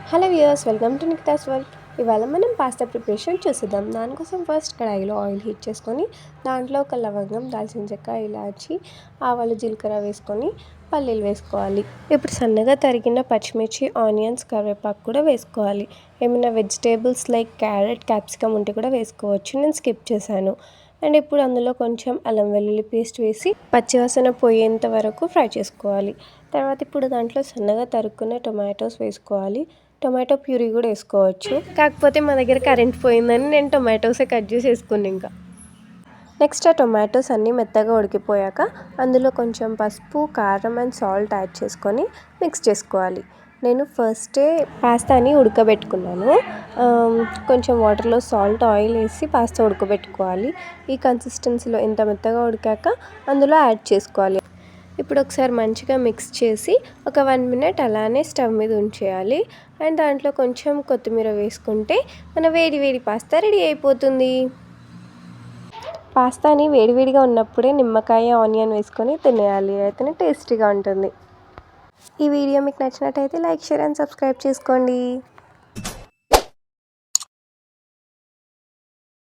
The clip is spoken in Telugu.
Hello viewers, welcome to Nikita's world. ఇవాళ మనం పాస్తా ప్రిపరేషన్ చూసేద్దాం. దానికోసం ఫస్ట్ కడాయిలో ఆయిల్ హీట్ చేసుకొని దాంట్లో ఒక లవంగం, దాల్చిన చెక్క, ఇలాచి, ఆవాలు, జీలకర్ర వేసుకొని పల్లీలు వేసుకోవాలి. ఇప్పుడు సన్నగా తరిగిన పచ్చిమిర్చి, ఆనియన్స్, కరివేపాకు కూడా వేసుకోవాలి. ఏమైనా వెజిటేబుల్స్ లైక్ క్యారెట్, క్యాప్సికమ్ ఉంటే కూడా వేసుకోవచ్చు. నేను స్కిప్ చేశాను. అండ్ ఇప్పుడు అందులో కొంచెం అల్లం వెల్లుల్లి పేస్ట్ వేసి పచ్చివాసన పోయేంత వరకు ఫ్రై చేసుకోవాలి. తర్వాత ఇప్పుడు దాంట్లో సన్నగా తరుక్కున్న టొమాటోస్ వేసుకోవాలి. టొమాటో ప్యూరీ కూడా వేసుకోవచ్చు. కాకపోతే మా దగ్గర కరెంట్ పోయిందని నేను టొమాటోసే కట్ చేసి వేసుకున్నాను. ఇంకా నెక్స్ట్ ఆ టొమాటోస్ అన్నీ మెత్తగా ఉడికిపోయాక అందులో కొంచెం పసుపు, కారం అండ్ సాల్ట్ యాడ్ చేసుకొని మిక్స్ చేసుకోవాలి. నేను ఫస్టే పాస్తాని ఉడకబెట్టుకున్నాను. కొంచెం వాటర్లో సాల్ట్, ఆయిల్ వేసి పాస్తా ఉడకబెట్టుకోవాలి. ఈ కన్సిస్టెన్సీలో ఇంత మెత్తగా ఉడికాక అందులో యాడ్ చేసుకోవాలి. ఇప్పుడు ఒకసారి మంచిగా మిక్స్ చేసి ఒక 1 మినిట్ అలానే స్టవ్ మీద ఉంచేయాలి. అండ్ దాంట్లో కొంచెం కొత్తిమీర వేసుకుంటే మన వేడి వేడి పాస్తా రెడీ అయిపోతుంది. పాస్తాని వేడివేడిగా ఉన్నప్పుడే నిమ్మకాయ, ఆనియన్ వేసుకొని తినేయాలి. అయితేనే టేస్టీగా ఉంటుంది. ఈ వీడియో మీకు నచ్చినట్టయితే లైక్, షేర్ అండ్ సబ్స్క్రైబ్ చేసుకోండి.